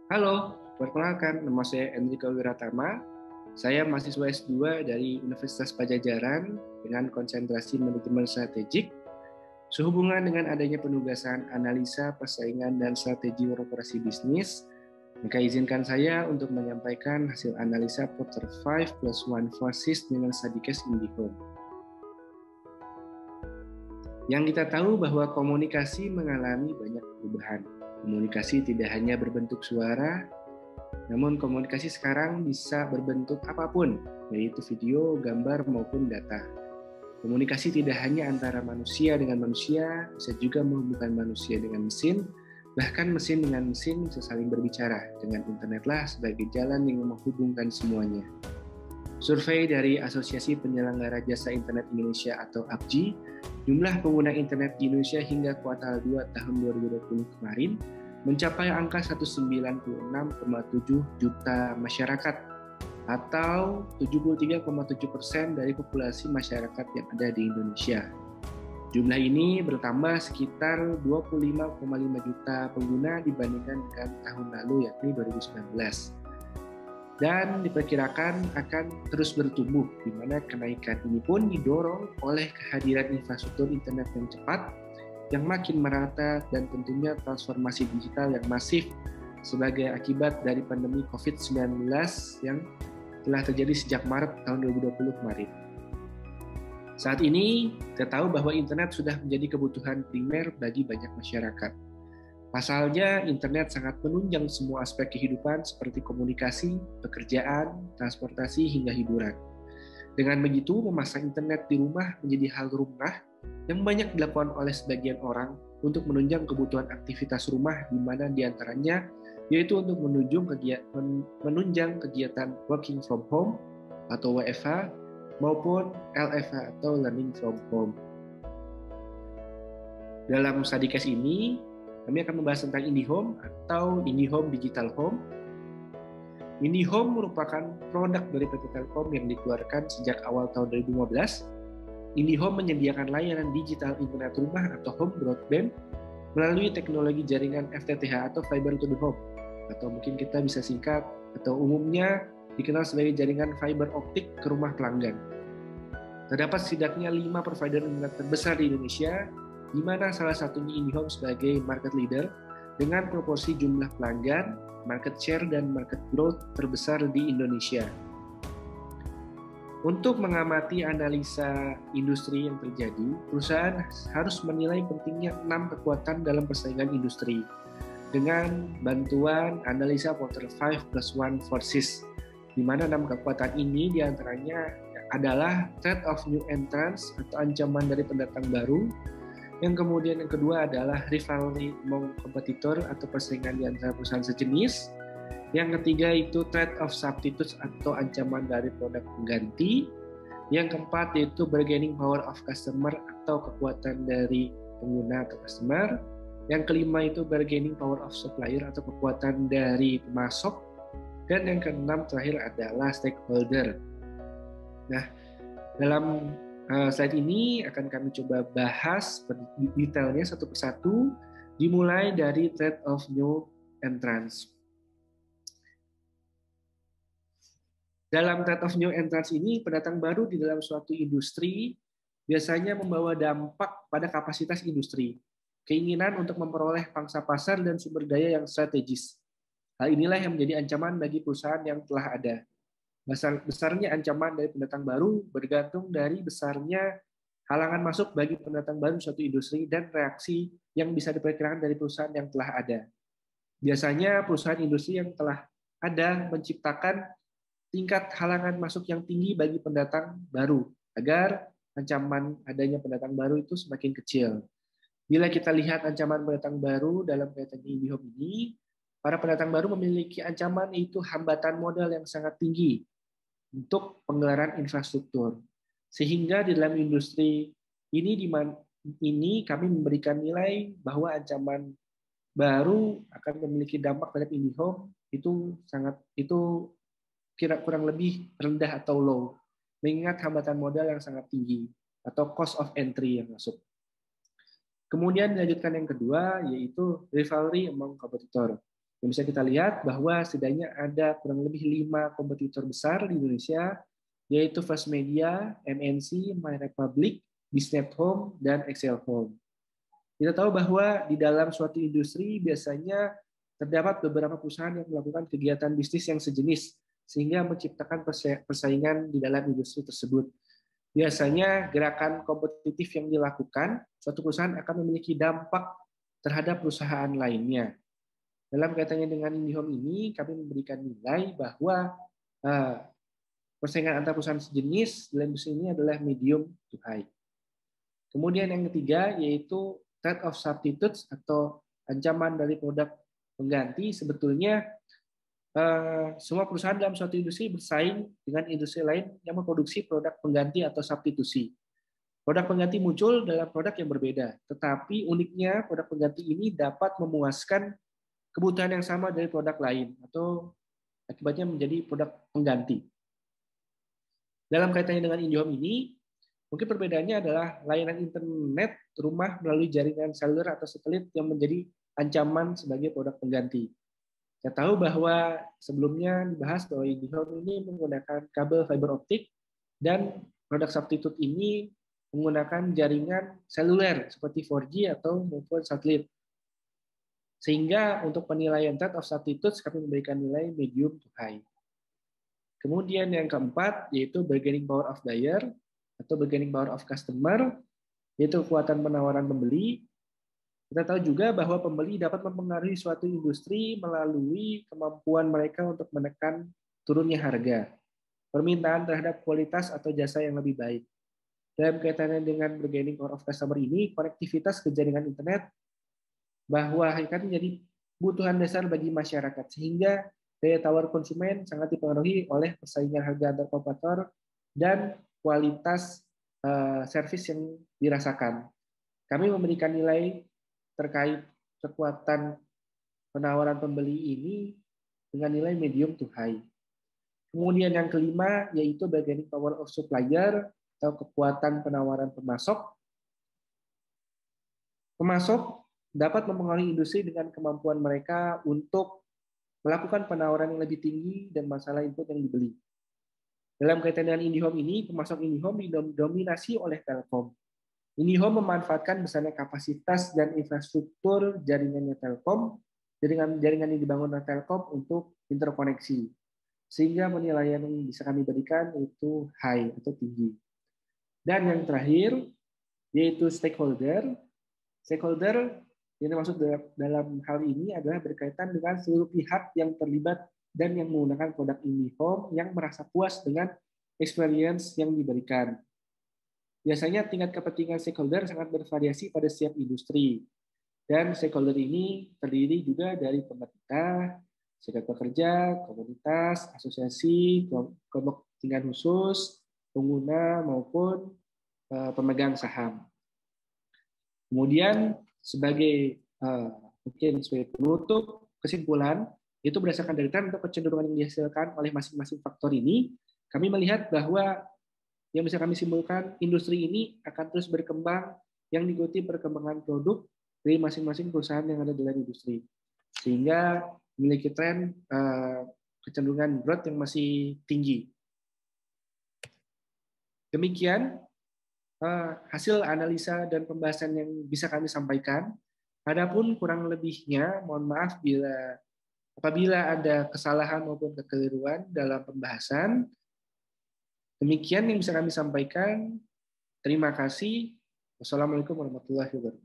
Halo, perkenalkan nama saya Enrico Wiratama. Saya mahasiswa S2 dari Universitas Padjadjaran dengan konsentrasi manajemen strategik. Sehubungan dengan adanya penugasan analisa, persaingan, dan strategi operasi bisnis, maka izinkan saya untuk menyampaikan hasil analisa Porter 5+1 Forces dengan study case IndiHome. Yang kita tahu bahwa komunikasi mengalami banyak perubahan. Komunikasi tidak hanya berbentuk suara, namun komunikasi sekarang bisa berbentuk apapun, yaitu video, gambar, maupun data. Komunikasi tidak hanya antara manusia dengan manusia, bisa juga menghubungkan manusia dengan mesin, bahkan mesin dengan mesin bisa saling berbicara, dengan internetlah sebagai jalan yang menghubungkan semuanya. Survei dari Asosiasi Penyelenggara Jasa Internet Indonesia atau APJI, jumlah pengguna internet di Indonesia hingga kuartal 2 tahun 2020 kemarin mencapai angka 196,7 juta masyarakat atau 73,7% dari populasi masyarakat yang ada di Indonesia. Jumlah ini bertambah sekitar 25,5 juta pengguna dibandingkan dengan tahun lalu yakni 2019. Dan diperkirakan akan terus bertumbuh, di mana kenaikan ini pun didorong oleh kehadiran infrastruktur internet yang cepat, yang makin merata, dan tentunya transformasi digital yang masif sebagai akibat dari pandemi COVID-19 yang telah terjadi sejak Maret tahun 2020 kemarin. Saat ini, kita tahu bahwa internet sudah menjadi kebutuhan primer bagi banyak masyarakat. Pasalnya, internet sangat menunjang semua aspek kehidupan seperti komunikasi, pekerjaan, transportasi, hingga hiburan. Dengan begitu, memasang internet di rumah menjadi hal lumrah yang banyak dilakukan oleh sebagian orang untuk menunjang kebutuhan aktivitas rumah, di mana diantaranya yaitu untuk menunjang kegiatan working from home atau WFH maupun LFH atau learning from home. Dalam study case ini, kami akan membahas tentang IndiHome atau IndiHome Digital Home. IndiHome merupakan produk dari PT Telkom yang dikeluarkan sejak awal tahun 2015. IndiHome menyediakan layanan digital internet rumah atau home broadband melalui teknologi jaringan FTTH atau Fiber to the Home, atau mungkin kita bisa singkat atau umumnya dikenal sebagai jaringan fiber optik ke rumah pelanggan. Terdapat setidaknya 5 provider internet terbesar di Indonesia, di mana salah satunya IndiHome sebagai market leader dengan proporsi jumlah pelanggan, market share, dan market growth terbesar di Indonesia. Untuk mengamati analisa industri yang terjadi, perusahaan harus menilai pentingnya 6 kekuatan dalam persaingan industri dengan bantuan analisa Porter 5+1 Forces, di mana 6 kekuatan ini diantaranya adalah threat of new entrants atau ancaman dari pendatang baru. Yang kemudian yang kedua adalah rivalry among kompetitor atau persaingan di antara perusahaan sejenis. Yang ketiga itu threat of substitutes atau ancaman dari produk pengganti. Yang keempat yaitu bargaining power of customer atau kekuatan dari pengguna atau customer. Yang kelima itu bargaining power of supplier atau kekuatan dari pemasok. Dan yang keenam terakhir adalah stakeholder. Nah, dalam slide ini akan kami coba bahas detailnya satu persatu, dimulai dari threat of new entrants. Dalam threat of new entrants ini, pendatang baru di dalam suatu industri biasanya membawa dampak pada kapasitas industri, keinginan untuk memperoleh pangsa pasar dan sumber daya yang strategis. Hal inilah yang menjadi ancaman bagi perusahaan yang telah ada. Besarnya ancaman dari pendatang baru bergantung dari besarnya halangan masuk bagi pendatang baru suatu industri dan reaksi yang bisa diperkirakan dari perusahaan yang telah ada. Biasanya perusahaan industri yang telah ada menciptakan tingkat halangan masuk yang tinggi bagi pendatang baru agar ancaman adanya pendatang baru itu semakin kecil. Bila kita lihat ancaman pendatang baru dalam kaitan IndiHome ini, para pendatang baru memiliki ancaman yaitu hambatan modal yang sangat tinggi untuk penggelaran infrastruktur. Sehingga di dalam industri ini kami memberikan nilai bahwa ancaman baru akan memiliki dampak terhadap IndiHome itu kurang lebih rendah atau low, mengingat hambatan modal yang sangat tinggi atau cost of entry yang masuk. Kemudian dilanjutkan yang kedua yaitu rivalry among competitor. Yang bisa kita lihat bahwa setidaknya ada kurang lebih 5 kompetitor besar di Indonesia, yaitu First Media, MNC, MyRepublic, Bisnet Home, dan Excel Home. Kita tahu bahwa di dalam suatu industri biasanya terdapat beberapa perusahaan yang melakukan kegiatan bisnis yang sejenis, sehingga menciptakan persaingan di dalam industri tersebut. Biasanya gerakan kompetitif yang dilakukan, suatu perusahaan akan memiliki dampak terhadap perusahaan lainnya. Dalam kaitannya dengan IndiHome ini, kami memberikan nilai bahwa persaingan antar perusahaan sejenis dalam industri ini adalah medium to high. Kemudian yang ketiga yaitu threat of substitutes atau ancaman dari produk pengganti. Sebetulnya semua perusahaan dalam suatu industri bersaing dengan industri lain yang memproduksi produk pengganti atau substitusi. Produk pengganti muncul dalam produk yang berbeda, tetapi uniknya produk pengganti ini dapat memuaskan kebutuhan yang sama dari produk lain atau akibatnya menjadi produk pengganti. Dalam kaitannya dengan IndiHome ini, mungkin perbedaannya adalah layanan internet rumah melalui jaringan seluler atau satelit yang menjadi ancaman sebagai produk pengganti. Saya tahu bahwa sebelumnya dibahas bahwa IndiHome ini menggunakan kabel fiber optik dan produk substitute ini menggunakan jaringan seluler seperti 4G atau maupun satelit. Sehingga untuk penilaian threat of substitutes kami memberikan nilai medium to high. Kemudian yang keempat yaitu bargaining power of buyer atau bargaining power of customer, yaitu kekuatan penawaran pembeli. Kita tahu juga bahwa pembeli dapat mempengaruhi suatu industri melalui kemampuan mereka untuk menekan turunnya harga, permintaan terhadap kualitas atau jasa yang lebih baik. Dalam kaitannya dengan bargaining power of customer ini, konektivitas ke jaringan internet bahwa hakikat menjadi kebutuhan dasar bagi masyarakat, sehingga daya tawar konsumen sangat dipengaruhi oleh persaingan harga antar kompetitor dan kualitas servis yang dirasakan. Kami memberikan nilai terkait kekuatan penawaran pembeli ini dengan nilai medium to high. Kemudian yang kelima yaitu bargaining power of supplier atau kekuatan penawaran pemasok. Pemasok dapat mempengaruhi industri dengan kemampuan mereka untuk melakukan penawaran yang lebih tinggi dan masalah input yang dibeli. Dalam kaitan dengan IndiHome ini, pemasok IndiHome didominasi oleh Telkom. IndiHome memanfaatkan besarnya kapasitas dan infrastruktur jaringannya Telkom, jaringan yang dibangun oleh Telkom untuk interkoneksi. Sehingga penilaian yang bisa kami berikan itu high atau tinggi. Dan yang terakhir, yaitu stakeholder. Stakeholder yang dimaksud dalam hal ini adalah berkaitan dengan seluruh pihak yang terlibat dan yang menggunakan produk IndiHome yang merasa puas dengan experience yang diberikan. Biasanya tingkat kepentingan stakeholder sangat bervariasi pada setiap industri. Dan stakeholder ini terdiri juga dari pemerintah, serikat pekerja, komunitas, asosiasi, kelompok kepentingan khusus, pengguna maupun pemegang saham. Kemudian sebagai mungkin sebagai penutup kesimpulan, itu berdasarkan data untuk kecenderungan yang dihasilkan oleh masing-masing faktor ini, kami melihat bahwa yang bisa kami simpulkan, industri ini akan terus berkembang yang diikuti perkembangan produk dari masing-masing perusahaan yang ada dalam industri. Sehingga memiliki tren kecenderungan growth yang masih tinggi. Demikian hasil analisa dan pembahasan yang bisa kami sampaikan. Adapun kurang lebihnya, mohon maaf apabila ada kesalahan maupun kekeliruan dalam pembahasan. Demikian yang bisa kami sampaikan. Terima kasih. Wassalamualaikum warahmatullahi wabarakatuh.